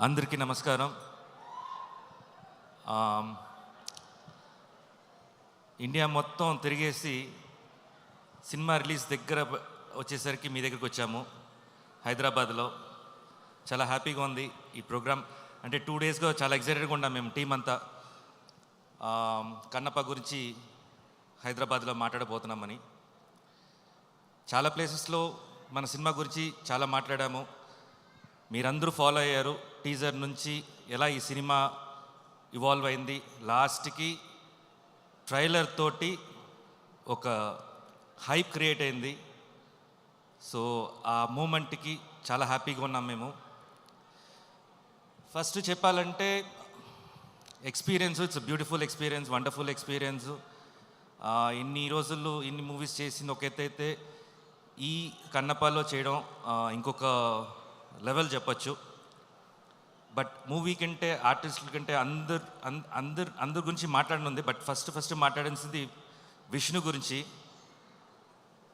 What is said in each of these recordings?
అందరికీ నమస్కారం. ఇండియా మొత్తం తిరిగేసి సినిమా రిలీజ్ దగ్గర వచ్చేసరికి మీ దగ్గరికి వచ్చాము హైదరాబాద్లో. చాలా హ్యాపీగా ఉంది ఈ ప్రోగ్రామ్. అంటే 2 డేస్గా చాలా ఎక్సైటెడ్గా ఉన్నాం మేము టీం అంతా. కన్నప్ప గురించి హైదరాబాద్లో మాట్లాడబోతున్నామని. చాలా ప్లేసెస్లో మన సినిమా గురించి చాలా మాట్లాడాము. మీరందరూ ఫాలో అయ్యారు. టీజర్ నుంచి ఎలా ఈ సినిమా ఇవాల్వ్ అయింది, లాస్ట్కి ట్రైలర్ తోటి ఒక హైప్ క్రియేట్ అయింది. సో ఆ మూమెంట్కి చాలా హ్యాపీగా ఉన్నాం మేము. ఫస్ట్ చెప్పాలంటే experience, it's beautiful experience, wonderful experience. ఇన్ని రోజులు ఇన్ని మూవీస్ చేసింది ఒక ఎత్తు అయితే, ఈ కన్నప్పలో చేయడం ఇంకొక లెవెల్ చెప్పచ్చు. బట్ మూవీ కంటే ఆర్టిస్టుల కంటే అందరి గురించి మాట్లాడనుంది. బట్ ఫస్ట్ మాట్లాడాల్సింది విష్ణు గురించి.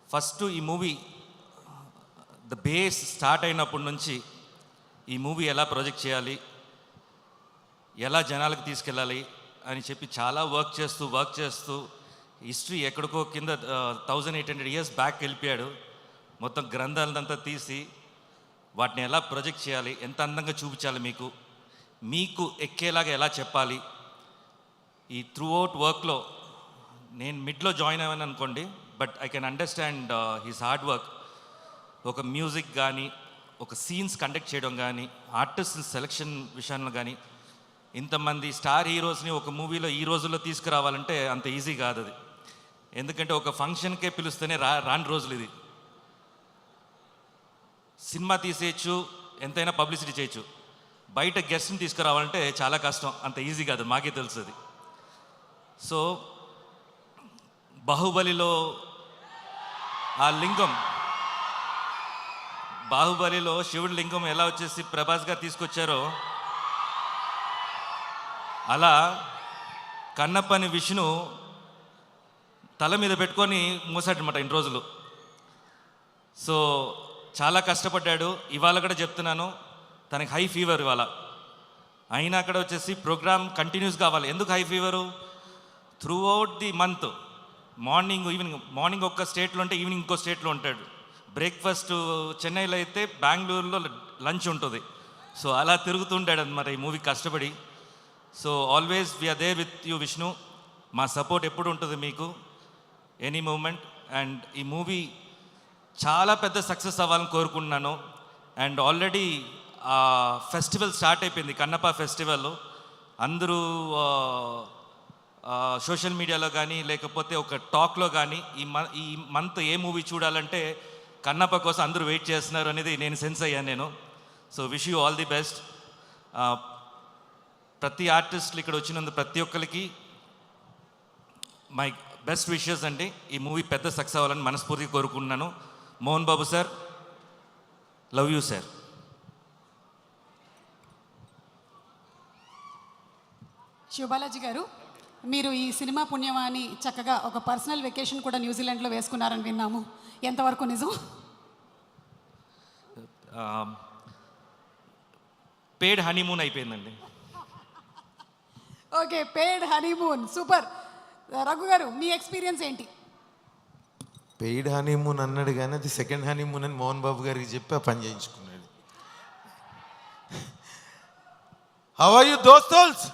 ఫస్ట్ ఈ మూవీ ద బేస్ స్టార్ట్ అయినప్పటి నుంచి ఈ మూవీ ఎలా ప్రొజెక్ట్ చేయాలి, ఎలా జనాలకు తీసుకెళ్ళాలి అని చెప్పి చాలా వర్క్ చేస్తూ హిస్టరీ ఎక్కడికో కింద 1800 years బ్యాక్ వెళ్ళిపోయాడు. మొత్తం గ్రంథాలంతా తీసి వాటిని ఎలా ప్రొజెక్ట్ చేయాలి, ఎంత అందంగా చూపించాలి, మీకు ఎక్కేలాగా ఎలా చెప్పాలి. ఈ త్రూ అవుట్ వర్క్లో నేను మిడ్లో జాయిన్ అయ్యాను అనుకోండి, but I can understand his hard work. ఒక మ్యూజిక్ కానీ, ఒక సీన్స్ కండక్ట్ చేయడం కానీ, ఆర్టిస్ట్ సెలెక్షన్ విషయంలో కానీ, ఇంతమంది స్టార్ హీరోస్ని ఒక మూవీలో ఈ రోజుల్లో తీసుకురావాలంటే అంత ఈజీ కాదు అది. ఎందుకంటే ఒక ఫంక్షన్కే పిలుస్తేనే రాని రోజులు ఇది. సినిమా తీసేయచ్చు, ఎంతైనా పబ్లిసిటీ చేయొచ్చు. బయట గెస్ట్ని తీసుకురావాలంటే చాలా కష్టం, అంత ఈజీ కాదు, మాకే తెలుసు అది. సో బాహుబలిలో ఆ లింగం, బాహుబలిలో శివుడి లింగం ఎలా వచ్చేసి ప్రభాస్ గారు తీసుకొచ్చారో, అలా కన్నప్పని విష్ణు తల మీద పెట్టుకొని మూసాడనమాట ఇన్ని రోజులు. సో చాలా కష్టపడ్డాడు. ఇవాళ కూడా చెప్తున్నాను, తనకి హై ఫీవర్ ఇవాళ. అయినా అక్కడ వచ్చేసి ప్రోగ్రామ్ కంటిన్యూస్ కావాలి. ఎందుకు high fever? Through out the month morning ఒక్క స్టేట్లో ఉంటే ఈవినింగ్ ఇంకో స్టేట్లో ఉంటాడు. బ్రేక్ఫాస్ట్ చెన్నైలో అయితే బెంగళూరులో లంచ్ ఉంటుంది. సో అలా తిరుగుతుంటాడు అన్నమాట ఈ మూవీ కష్టపడి. So always we are there with you Vishnu. మా సపోర్ట్ ఎప్పుడు ఉంటుంది మీకు, ఎనీ మూమెంట్. అండ్ ఈ మూవీ చాలా పెద్ద సక్సెస్ అవ్వాలని కోరుకుంటున్నాను. అండ్ ఆల్రెడీ ఫెస్టివల్ స్టార్ట్ అయిపోయింది, కన్నప్ప ఫెస్టివల్. అందరూ సోషల్ మీడియాలో కానీ లేకపోతే ఒక టాక్లో కానీ ఈ మంత్ ఏ మూవీ చూడాలంటే కన్నప్ప కోసం అందరూ వెయిట్ చేస్తున్నారు అనేది నేను సెన్స్ అయ్యాను నేను. So wish you all the best. ప్రతి ఆర్టిస్టులు ఇక్కడ వచ్చినందుకు ప్రతి ఒక్కరికి మై బెస్ట్ విషెస్ అండి. ఈ మూవీ పెద్ద సక్సెస్ అవ్వాలని మనస్ఫూర్తిగా కోరుకుంటున్నాను. Mohan Babu sir, love you sir. Sivabalaji గారు, మీరు ఈ సినిమా పుణ్యమాని చక్కగా ఒక పర్సనల్ వెకేషన్ కూడా న్యూజిలాండ్లో వేసుకున్నారని విన్నాము. ఎంతవరకు నిజం? పేడ్ హనీమూన్ అయిపోయిందండి. ఓకే, పేడ్ హనీమూన్, సూపర్. రఘు గారు, మీ ఎక్స్పీరియన్స్ ఏంటి? పెయిడ్ హనీమూన్ అన్నాడు కానీ అది సెకండ్ హనీమూన్ అని మోహన్ బాబు గారికి చెప్పి ఆ పని చేయించుకున్నాడు. హౌ ఆర్ యు దోస్తోల్స్?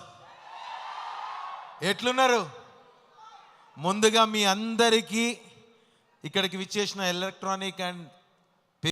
ఎట్లున్నారు? ముందుగా మీ అందరికీ ఇక్కడికి విచ్చేసిన ఎలక్ట్రానిక్ అండ్